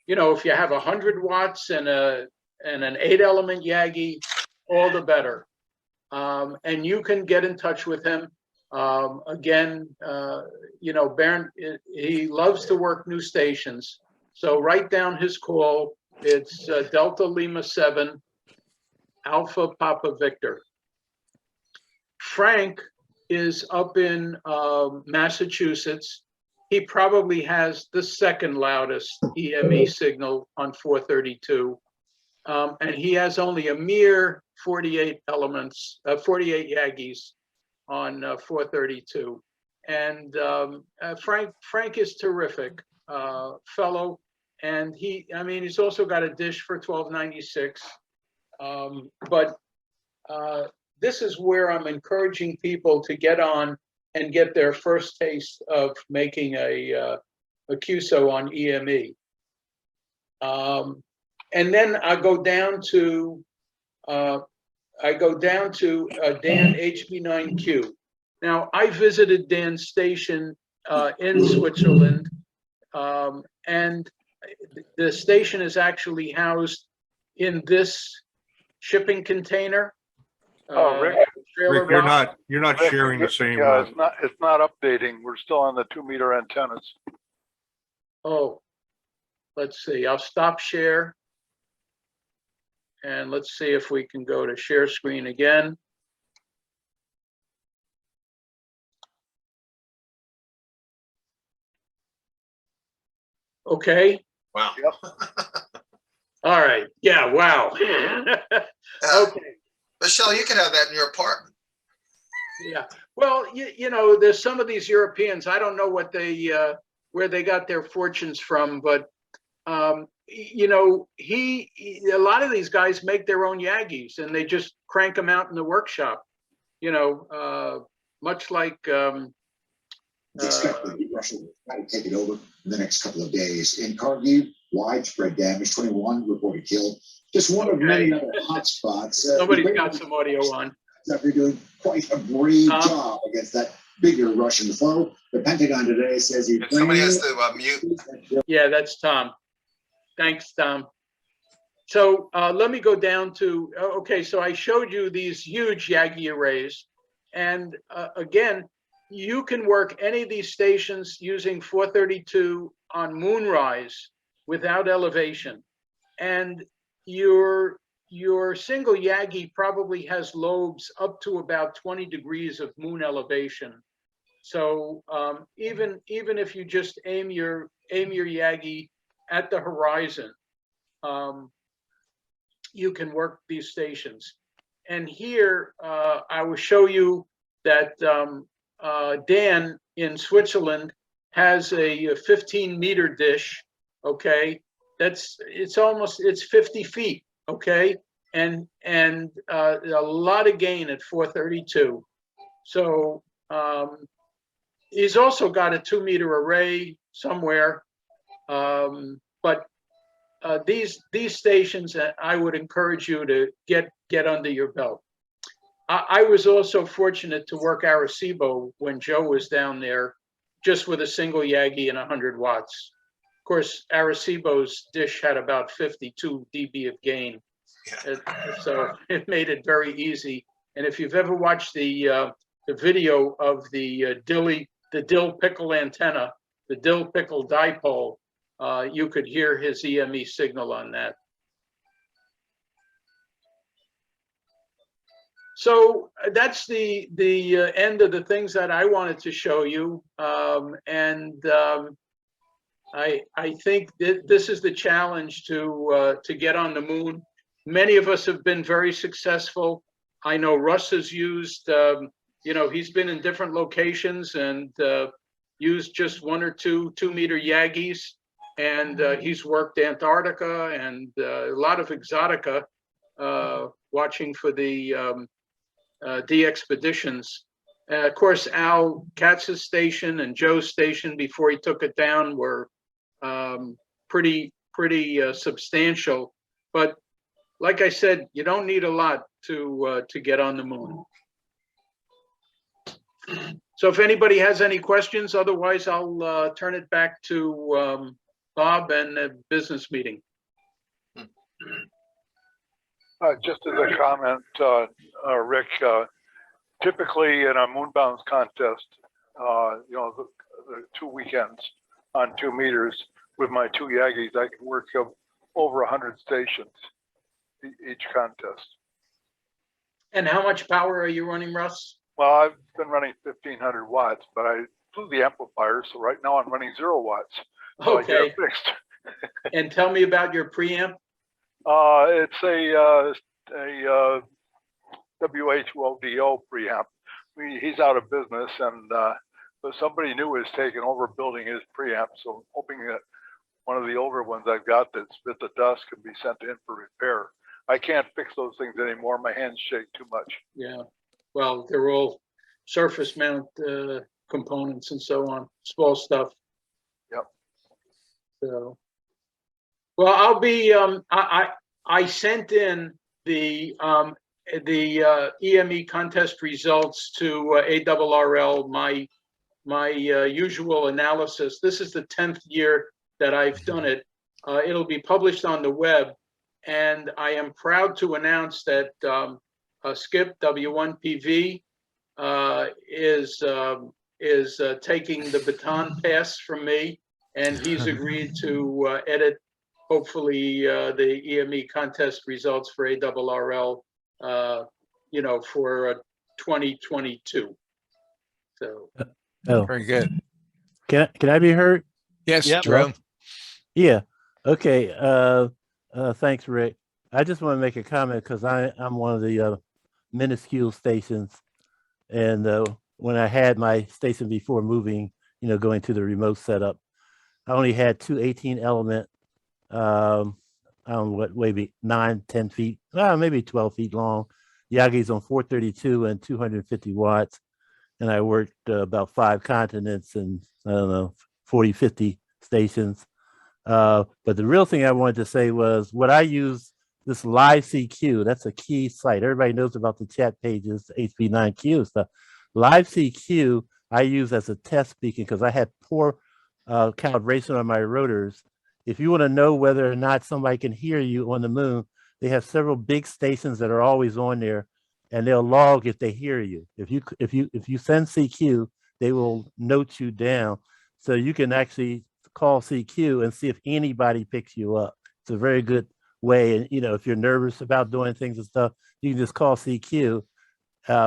Speaker 1: if you have 100 watts and an 8 element Yagi, all the better. And you can get in touch with him. Again, Bernd, he loves to work new stations. So write down his call. It's Delta Lima 7, Alpha Papa Victor. Frank is up in Massachusetts. He probably has the second loudest EME signal on 432. And he has only a mere 48 elements, 48 Yagis on 432. And Frank is terrific fellow. And he's also got a dish for 1296. But this is where I'm encouraging people to get on and get their first taste of making a QSO on EME. And then I go down to Dan HB9Q. Now, I visited Dan's station in Switzerland, and the station is actually housed in this shipping container.
Speaker 3: Rick,
Speaker 1: trailer
Speaker 4: Rick,
Speaker 1: box.
Speaker 4: you're not
Speaker 3: Rick,
Speaker 4: sharing the same.
Speaker 3: Yeah, it's not updating. We're still on the 2-meter antennas.
Speaker 1: Oh, let's see. I'll stop share. And let's see if we can go to share screen again. Okay.
Speaker 2: Wow.
Speaker 1: All right. Yeah. Wow. Okay.
Speaker 2: Michelle, you can have that in your apartment.
Speaker 1: Yeah. Well, you know, there's some of these Europeans. I don't know what they where they got their fortunes from, but you know, a lot of these guys make their own Yagis and they just crank them out in the workshop. You know, much like
Speaker 5: Russia will try to take it over in the next couple of days. In Kharkiv, widespread damage, 21 reported killed. Just one of many other hotspots.
Speaker 1: Somebody's got some audio on.
Speaker 5: They're doing quite a brave job against that bigger Russian foe. The Pentagon today says
Speaker 2: Somebody has to mute.
Speaker 1: Yeah, that's Tom. Thanks, Tom. So let me go down to, okay, so I showed you these huge Yagi arrays. And again, you can work any of these stations using 432 on moonrise without elevation. And your single Yagi probably has lobes up to about 20 degrees of moon elevation. So even if you just aim your Yagi at the horizon, you can work these stations. And here I will show you that Dan in Switzerland has a 15-meter dish. Okay, it's 50 feet. Okay, and a lot of gain at 432. So he's also got a 2-meter array somewhere, but these stations, I would encourage you to get under your belt. I was also fortunate to work Arecibo when Joe was down there, just with a single Yagi and 100 watts. Of course, Arecibo's dish had about 52 dB of gain, so it made it very easy. And if you've ever watched the video of the dill pickle antenna, the dill pickle dipole, you could hear his EME signal on that. So that's the end of the things that I wanted to show you, and I think that this is the challenge to get on the moon. Many of us have been very successful. I know Russ has used, you know, he's been in different locations and used just 1 or 2 2-meter Yagis, and he's worked Antarctica and a lot of Exotica, watching for the expeditions. Of course, Al Katz's station and Joe's station before he took it down were pretty substantial. But like I said, you don't need a lot to get on the moon. So if anybody has any questions, otherwise I'll turn it back to Bob and the business meeting.
Speaker 3: Just as a comment, Rick, typically in a moonbounds contest, you know, the 2 weekends on 2 meters with my 2 Yagis, I can work over 100 stations each contest.
Speaker 1: And how much power are you running, Russ?
Speaker 3: Well, I've been running 1500 watts, but I blew the amplifier, so right now I'm running 0 watts. So I get
Speaker 1: Okay.
Speaker 3: it fixed.
Speaker 1: And tell me about your preamp.
Speaker 3: It's a WH2LDO preamp. He's out of business, and but somebody new is taking over building his preamp. So I'm hoping that one of the older ones I've got that's bit the dust can be sent in for repair. I can't fix those things anymore. My hands shake too much.
Speaker 1: Yeah. Well, they're all surface mount components and so on, small stuff.
Speaker 3: Yep.
Speaker 1: So, well, I'll be. I sent in the EME contest results to ARRL. My usual analysis. This is the 10th year that I've done it. It'll be published on the web, and I am proud to announce that Skip W1PV is taking the baton pass from me, and he's agreed to edit, hopefully, the EME contest results for ARRL, for 2022. So.
Speaker 4: Oh,
Speaker 6: Very good.
Speaker 4: can I be heard?
Speaker 6: Yes,
Speaker 7: Yep.
Speaker 6: Jerome.
Speaker 4: Yeah. Okay. Thanks, Rick. I just want to make a comment because I'm one of the minuscule stations, and when I had my station before moving, going to the remote setup, I only had two 18 element. I don't know what, maybe 9, 10 feet, maybe 12 feet long. Yagi's on 432 and 250 watts. And I worked about 5 continents and I don't know, 40, 50 stations. But the real thing I wanted to say was what I use this live CQ. That's a key site. Everybody knows about the chat pages, HB9Q stuff. Live CQ I use as a test beacon because I had poor calibration on my rotors. If you want to know whether or not somebody can hear you on the moon, they have several big stations that are always on there, and they'll log if they hear you. If you send CQ, they will note you down, so you can actually call CQ and see if anybody picks you up. It's a very good way. And if you're nervous about doing things and stuff, you can just call CQ,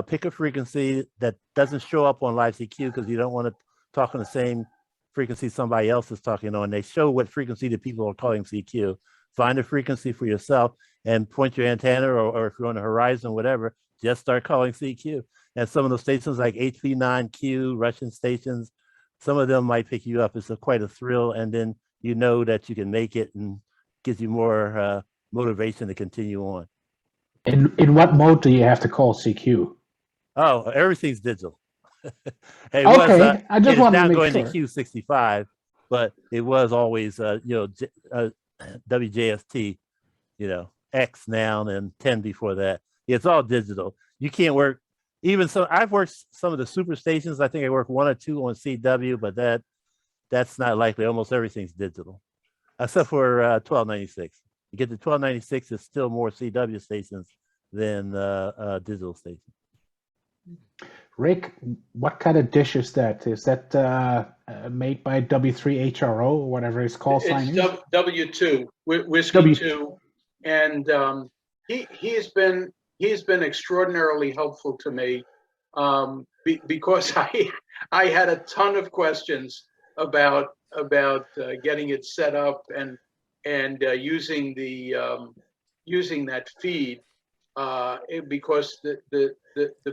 Speaker 4: pick a frequency that doesn't show up on live CQ because you don't want to talk on the same frequency somebody else is talking on. They show what frequency the people are calling CQ. Find a frequency for yourself and point your antenna, or if you're on the horizon, whatever, just start calling CQ. And some of those stations like HV9Q, Russian stations, some of them might pick you up. It's quite a thrill. And then you know that you can make it and gives you more motivation to continue on.
Speaker 7: In what mode do you have to call CQ?
Speaker 4: Oh, everything's digital. It
Speaker 7: Okay, I just
Speaker 4: it is
Speaker 7: wanted to
Speaker 4: now
Speaker 7: make
Speaker 4: going
Speaker 7: sure.
Speaker 4: to Q65, but it was always WJST, X now and 10 before that. It's all digital. You can't work even so. I've worked some of the super stations. I think I worked 1 or 2 on CW, but that's not likely. Almost everything's digital, except for 1296. You get to 1296, it's still more CW stations than digital stations.
Speaker 7: Rick, what kind of dish is that? Is that made by W3HRO or whatever his call sign is?
Speaker 1: It's W2, Whiskey 2, and he's been extraordinarily helpful to me because I had a ton of questions about getting it set up and using that feed because the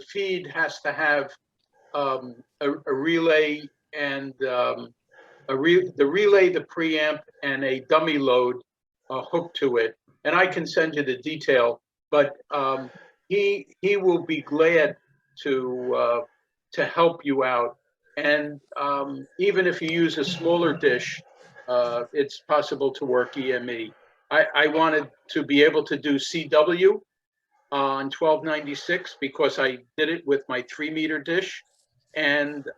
Speaker 1: feed has to have a relay and the relay, the preamp, and a dummy load hooked to it. And I can send you the detail, but he will be glad to help you out. And even if you use a smaller dish, it's possible to work EME. I wanted to be able to do CW on 1296 because I did it with my 3-meter dish. And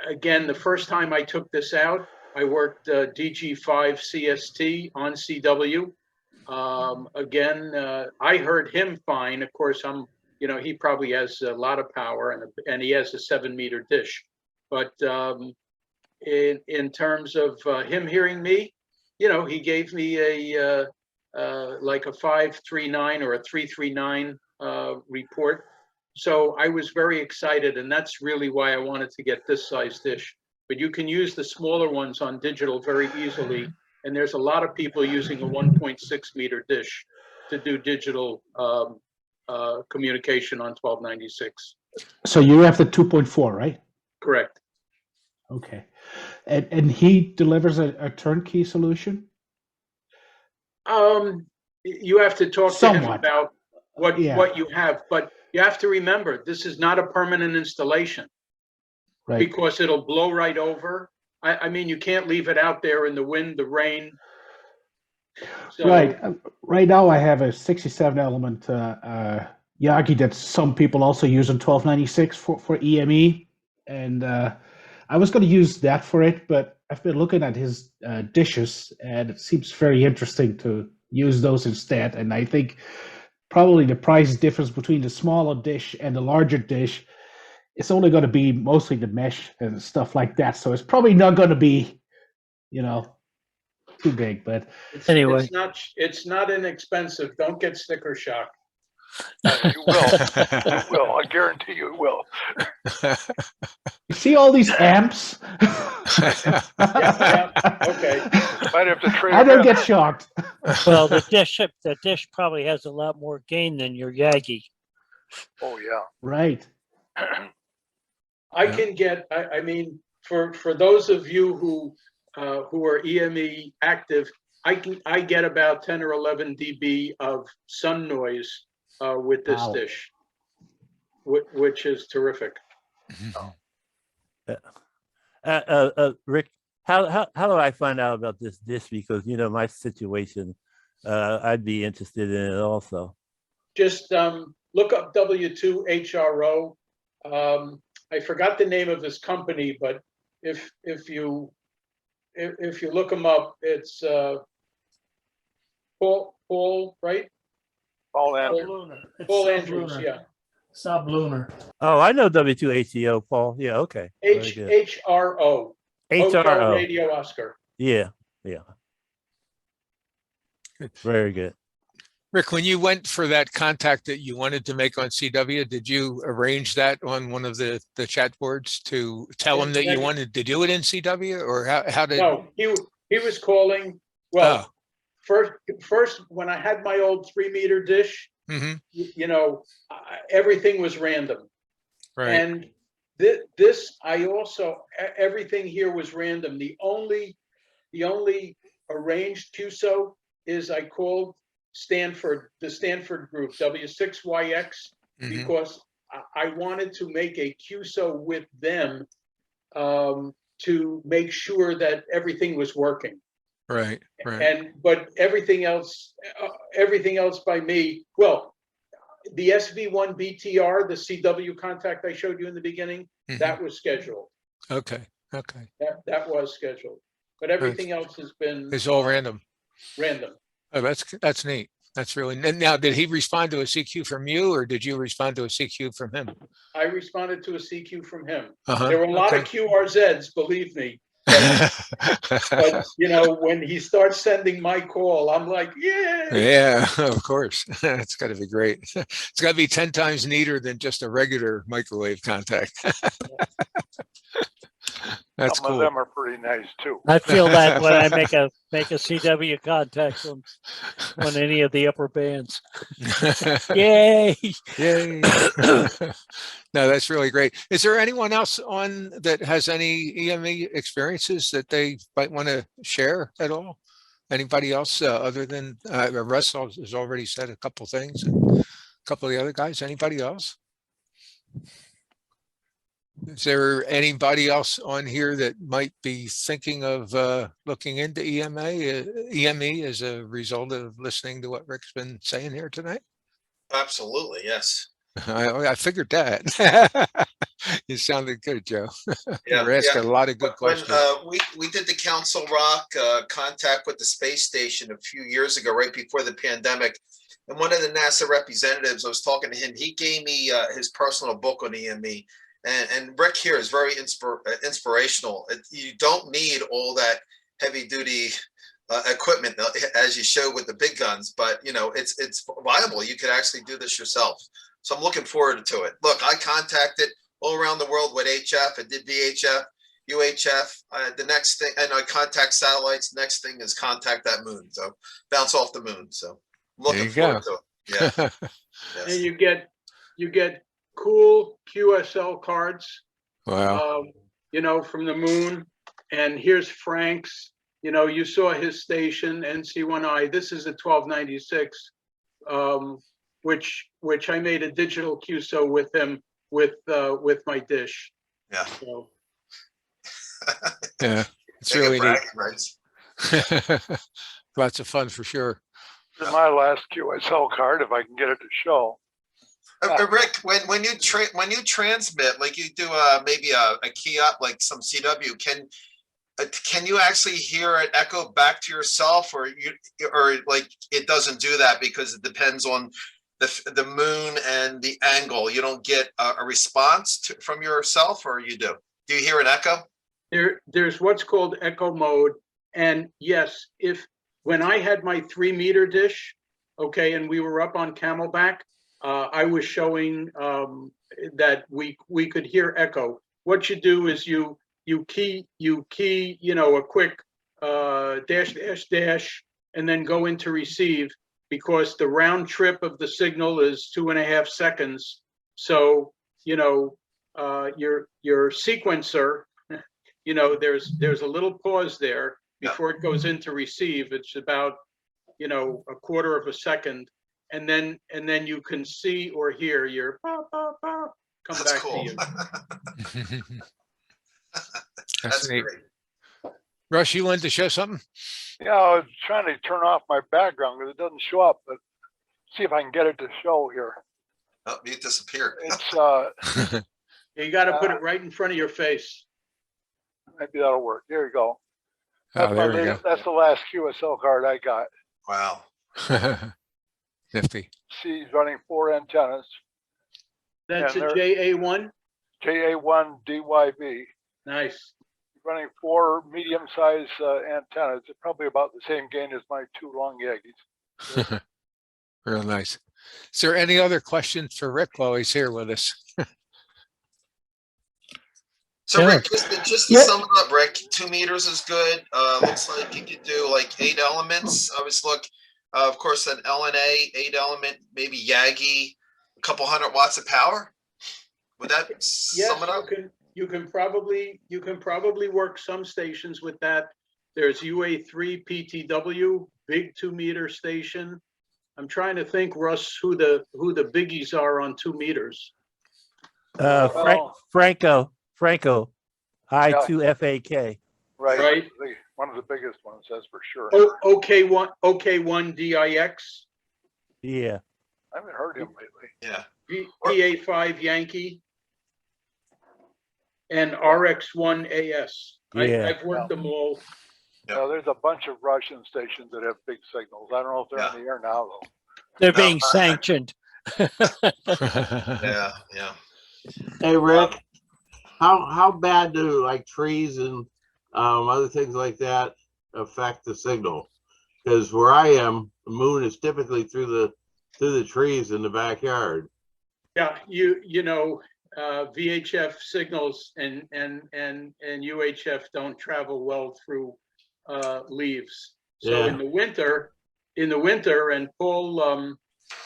Speaker 1: again, the first time I took this out, I worked DG5 CST on CW. Again, I heard him fine. Of course, he probably has a lot of power and he has a 7-meter dish. But in terms of him hearing me, he gave me like a 539 or a 339 report. So I was very excited, and that's really why I wanted to get this size dish. But you can use the smaller ones on digital very easily, and there's a lot of people using a 1.6-meter dish to do digital communication on 1296.
Speaker 7: So you have the 2.4, right?
Speaker 1: Correct.
Speaker 7: Okay. And he delivers a turnkey solution?
Speaker 1: you have to talk to him
Speaker 7: Somewhat.
Speaker 1: about what
Speaker 7: Yeah.
Speaker 1: you have, but you have to remember, this is not a permanent installation
Speaker 7: Right.
Speaker 1: because it'll blow right over. I mean, you can't leave it out there in the wind, the rain. So,
Speaker 7: Right. Right now, I have a 67 element Yagi that some people also use in 1296 for EME, and I was going to use that for it, but I've been looking at his dishes, and it seems very interesting to use those instead. And I think probably the price difference between the smaller dish and the larger dish, it's only going to be mostly the mesh and stuff like that. So it's probably not going to be, too big. But
Speaker 6: Anyway.
Speaker 1: it's not inexpensive. Don't get sticker shock.
Speaker 3: You will. You will. I guarantee you will.
Speaker 7: you see all these amps?
Speaker 1: Yeah, okay.
Speaker 3: Might have to trade.
Speaker 7: I don't get shocked.
Speaker 6: Well, the dish probably has a lot more gain than your Yagi.
Speaker 3: Oh yeah.
Speaker 7: Right.
Speaker 1: I can get, I mean, for those of you who are EME active, I get about 10 or 11 dB of sun noise with this
Speaker 7: Wow.
Speaker 1: dish, which is terrific.
Speaker 4: Rick, how do I find out about this dish? Because my situation, I'd be interested in it also.
Speaker 1: Just look up W2HRO. I forgot the name of his company, but if you look him up, it's Paul, right?
Speaker 3: Paul Andrews.
Speaker 1: Paul Andrews, yeah.
Speaker 6: Sublunar.
Speaker 4: Oh, I know W2HEO, Paul. Yeah, okay. Very good.
Speaker 1: HRO. Hotel
Speaker 4: HRO.
Speaker 1: Radio Oscar.
Speaker 4: Yeah.
Speaker 8: Good.
Speaker 4: Very good.
Speaker 8: Rick, when you went for that contact that you wanted to make on CW, did you arrange that on one of the chat boards to tell him that you wanted to do it in CW, or how did?
Speaker 1: No, he was calling. Well, first when I had my old 3-meter dish, everything was random,
Speaker 8: Right.
Speaker 1: and this I also everything here was random. The only arranged QSO is I called the Stanford group W6YX because I wanted to make a QSO with them to make sure that everything was working.
Speaker 8: Right.
Speaker 1: But everything else by me. Well, the SV1 BTR, the CW contact I showed you in the beginning, that was scheduled.
Speaker 8: Okay.
Speaker 1: That was scheduled, but everything else has been.
Speaker 8: It's all random.
Speaker 1: Random.
Speaker 8: Oh, that's neat. That's really. Now, did he respond to a CQ from you, or did you respond to a CQ from him?
Speaker 1: I responded to a CQ from him.
Speaker 8: Uh-huh.
Speaker 1: There were a lot of QRZs, believe me. But when he starts sending my call, I'm like, yeah.
Speaker 8: Yeah, of course. It's got to be great. It's got to be 10 times neater than just a regular microwave contact. That's
Speaker 3: Some
Speaker 8: cool.
Speaker 3: of them are pretty nice too.
Speaker 6: I feel that when I make a CW contact on any of the upper bands. Yay!
Speaker 8: No, that's really great. Is there anyone else on that has any EME experiences that they might want to share at all? Anybody else other than Russ has already said a couple things. A couple of the other guys. Anybody else? Is there anybody else on here that might be thinking of looking into EME as a result of listening to what Rick's been saying here tonight?
Speaker 2: Absolutely, yes.
Speaker 8: I figured that. You sounded good, Joe. You're asking a lot of good questions.
Speaker 2: We did the Council Rock contact with the space station a few years ago, right before the pandemic. And one of the NASA representatives, I was talking to him, he gave me his personal book on EME. And Rick here is very inspirational. You don't need all that heavy duty equipment as you show with the big guns, but it's viable. You could actually do this yourself. So I'm looking forward to it. Look, I contacted all around the world with HF. I did VHF, UHF. The next thing, and I contact satellites. Next thing is contact that moon. So bounce off the moon. So I'm looking forward to it. Yeah. Yes.
Speaker 1: And you get cool QSL cards,
Speaker 8: Wow.
Speaker 1: from the moon. And here's Frank's. you know, you saw his station, NC1I. This is a 1296, which I made a digital QSO with him with my dish.
Speaker 2: Yeah.
Speaker 1: So,
Speaker 8: Yeah, it's
Speaker 2: Make it
Speaker 8: really neat.
Speaker 2: bragging rights.
Speaker 8: Lots of fun for sure.
Speaker 3: In my last QSL card, if I can get it to show.
Speaker 2: Rick, when you transmit, like you do maybe a key up, like some CW, can you actually hear it echo back to yourself, or like it doesn't do that because it depends on the moon and the angle? You don't get a response from yourself, or you do? Do you hear an echo?
Speaker 1: there's what's called echo mode, and yes, when I had my 3-meter dish, okay, and we were up on Camelback, I was showing that we could hear echo. What you do is you key, you know, a quick dash, and then go into receive, because the round trip of the signal is 2.5 seconds. So, you know, your sequencer, you know, there's a little pause there before it goes into receive. It's about, you know, 1/4 of a second. And then you can see or hear your pop, pop, pop come
Speaker 2: That's
Speaker 1: back
Speaker 2: cool.
Speaker 1: to you.
Speaker 2: That's
Speaker 8: neat.
Speaker 2: great.
Speaker 8: Rush, you wanted to show something?
Speaker 3: Yeah, I was trying to turn off my background because it doesn't show up, but see if I can get it to show here.
Speaker 2: Oh, you disappeared.
Speaker 3: It's
Speaker 1: You got to put it right in front of your face.
Speaker 3: maybe that'll work. There you go. That's,
Speaker 8: Oh, there we go.
Speaker 3: that's the last QSL card I got.
Speaker 2: Wow.
Speaker 8: Nifty.
Speaker 3: She's running 4 antennas.
Speaker 1: That's
Speaker 3: And
Speaker 1: a
Speaker 3: they're-
Speaker 1: JA1.
Speaker 3: KA1 DYB.
Speaker 1: Nice.
Speaker 3: Running 4 medium-sized antennas. It's probably about the same gain as my 2 long Yankees.
Speaker 8: Real nice. Is there any other questions for Rick while he's here with us?
Speaker 2: So
Speaker 6: Yeah.
Speaker 2: Rick, just to sum it up, Rick, 2 meters is good. Looks like you could do like 8 elements. I was look, of course, an LNA 8 element, maybe Yagi, a couple 100 watts of power. Would that
Speaker 1: Yes,
Speaker 2: sum it up?
Speaker 1: you can probably work some stations with that. There's UA3 PTW, big 2-meter station. I'm trying to think, Russ, who the biggies are on 2 meters.
Speaker 3: Well-
Speaker 4: Franco, I2FAK.
Speaker 3: Right.
Speaker 1: Right.
Speaker 3: One of the biggest ones, that's for sure.
Speaker 1: OK1 DIX,
Speaker 4: Yeah.
Speaker 3: I haven't heard him lately.
Speaker 2: Yeah.
Speaker 1: PA5 Yankee, and RX1 AS.
Speaker 4: Yeah.
Speaker 1: I've worked them all.
Speaker 2: Yep.
Speaker 3: Now, there's a bunch of Russian stations that have big signals. I don't know if they're on the air now, though.
Speaker 6: They're
Speaker 2: No.
Speaker 6: being sanctioned.
Speaker 2: Yeah. Yeah.
Speaker 9: Hey Rick, how bad do like trees and other things like that affect the signal? Because where I am, the moon is typically through the trees in the backyard.
Speaker 1: Yeah, you know, VHF signals and UHF don't travel well through leaves. So
Speaker 9: Yeah.
Speaker 1: in the winter, and Paul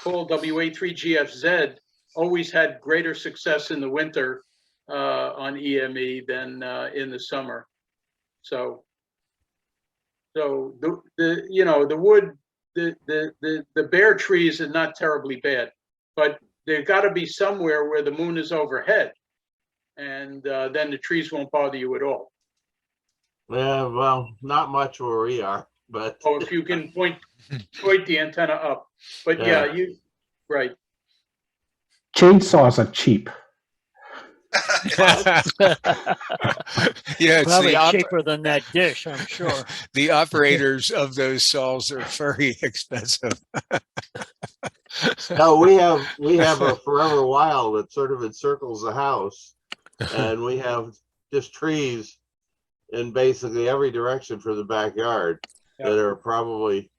Speaker 1: WA3GFZ always had greater success in the winter on EME than in the summer. So the you know, the wood, the bare trees are not terribly bad, but there got to be somewhere where the moon is overhead, and then the trees won't bother you at all.
Speaker 9: Yeah, well, not much where we are, but
Speaker 1: Oh, if you can point the antenna up. But yeah, right.
Speaker 7: Chainsaws are cheap.
Speaker 8: Yeah, it's
Speaker 6: Probably
Speaker 8: the
Speaker 6: cheaper than that dish, I'm sure.
Speaker 8: the operators of those saws are very expensive.
Speaker 9: no, we have a Forever Wild that sort of encircles the house, and we have just trees in basically every direction for the backyard that are probably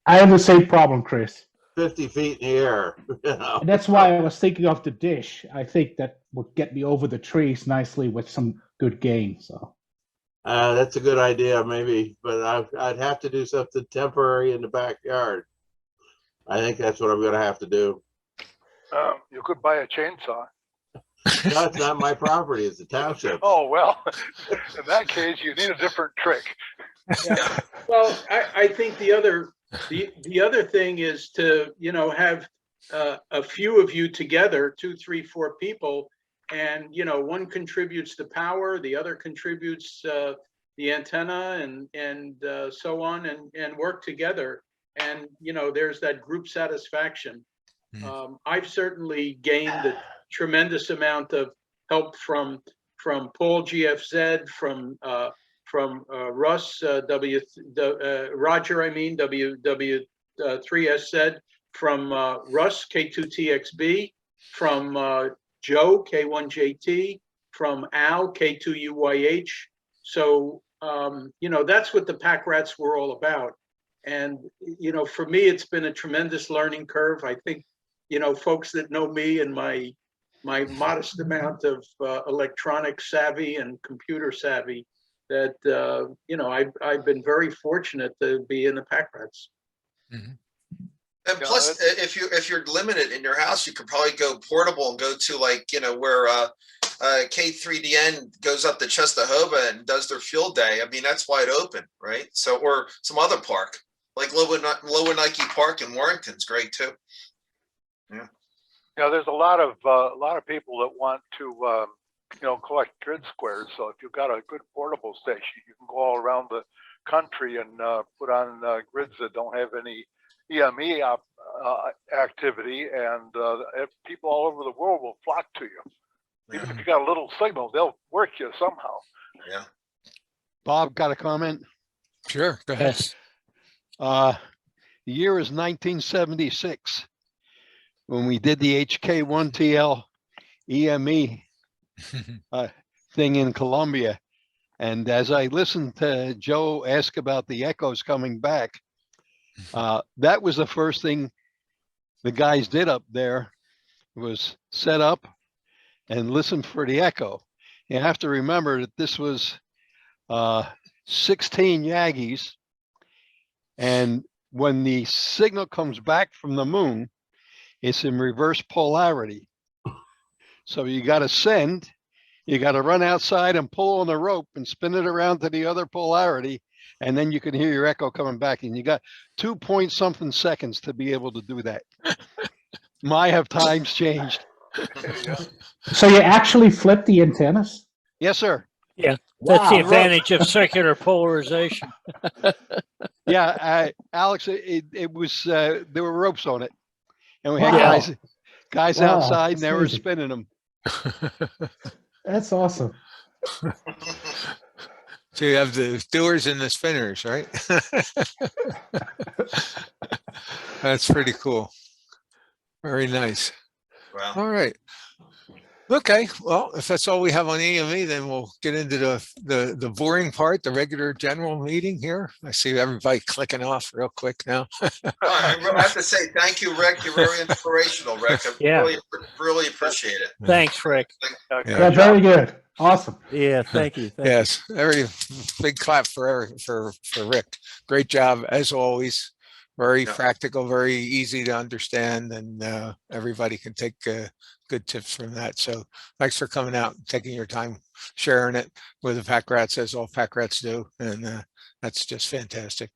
Speaker 7: I have the same problem, Chris.
Speaker 9: 50 feet in the air. You know?
Speaker 7: And that's why I was thinking of the dish. I think that would get me over the trees nicely with some good gain. So
Speaker 9: That's a good idea, maybe, but I'd have to do something temporary in the backyard. I think that's what I'm going to have to do.
Speaker 3: You could buy a chainsaw.
Speaker 9: No, it's not my property; it's the township.
Speaker 3: Oh, well, in that case, you need a different trick.
Speaker 1: Yeah. Well, I think the other thing is to, have a few of you together, 2, 3, 4 people, and, one contributes the power, the other contributes the antenna and so on, and work together. And, there's that group satisfaction. I've certainly gained a tremendous amount of help from Paul GFZ, from Russ Roger, W3SZ, from Russ K2TXB, from Joe K1JT, from Al K2UYH. So that's what the PackRats were all about. And for me, it's been a tremendous learning curve. I think folks that know me and my modest amount of electronic savvy and computer savvy, that I've been very fortunate to be in the PackRats.
Speaker 8: Mhm.
Speaker 2: And plus, if you're limited in your house, you could probably go portable and go to where K3DN goes up to Chestahova and does their field day. I mean, that's wide open, right? So, or some other park like Lower Nike Park in Warrington's great too. Yeah.
Speaker 3: There's a lot of people that want to collect grid squares. So if you've got a good portable station, you can go all around the country and put on grids that don't have any EME activity, and people all over the world will flock to you. Even if you got a little signal, they'll work you somehow.
Speaker 2: Yeah.
Speaker 10: Bob, got a comment?
Speaker 8: Sure, go ahead.
Speaker 6: Yes.
Speaker 10: The year is 1976 when we did the HK1TL EME thing in Colombia. And as I listened to Joe ask about the echoes coming back, that was the first thing the guys did up there, was set up and listen for the echo. You have to remember that this was 16 Yagis, and when the signal comes back from the moon, it's in reverse polarity. So you got to send, you got to run outside and pull on the rope and spin it around to the other polarity, and then you can hear your echo coming back. And you got 2-point-something seconds to be able to do that. My have times changed.
Speaker 7: So you actually flip the antennas?
Speaker 10: Yes, sir.
Speaker 6: Yeah, that's the
Speaker 7: Wow.
Speaker 6: advantage of circular polarization.
Speaker 10: Yeah, Alex, it was there were ropes on it, and we had
Speaker 7: Wow.
Speaker 10: guys
Speaker 7: Wow,
Speaker 10: outside,
Speaker 7: that's
Speaker 10: and they were
Speaker 7: amazing.
Speaker 10: spinning them.
Speaker 7: That's awesome.
Speaker 8: So you have the doers and the spinners, right? That's pretty cool. Very nice.
Speaker 2: Wow.
Speaker 8: All right. Okay, well, if that's all we have on EME, then we'll get into the boring part, the regular general meeting here. I see everybody clicking off real quick now.
Speaker 2: I have to say thank you, Rick. You're very inspirational, Rick. I
Speaker 6: Yeah.
Speaker 2: really appreciate it.
Speaker 6: Thanks, Rick.
Speaker 7: Yeah, very good. Awesome.
Speaker 4: Yeah, thank you. Thank
Speaker 8: Yes, very big clap for Rick. Great job as always. Very
Speaker 2: Yeah.
Speaker 8: practical, very easy to understand, and everybody can take good tips from that. So thanks for coming out, taking your time, sharing it with the PackRats, as all PackRats do, and that's just fantastic.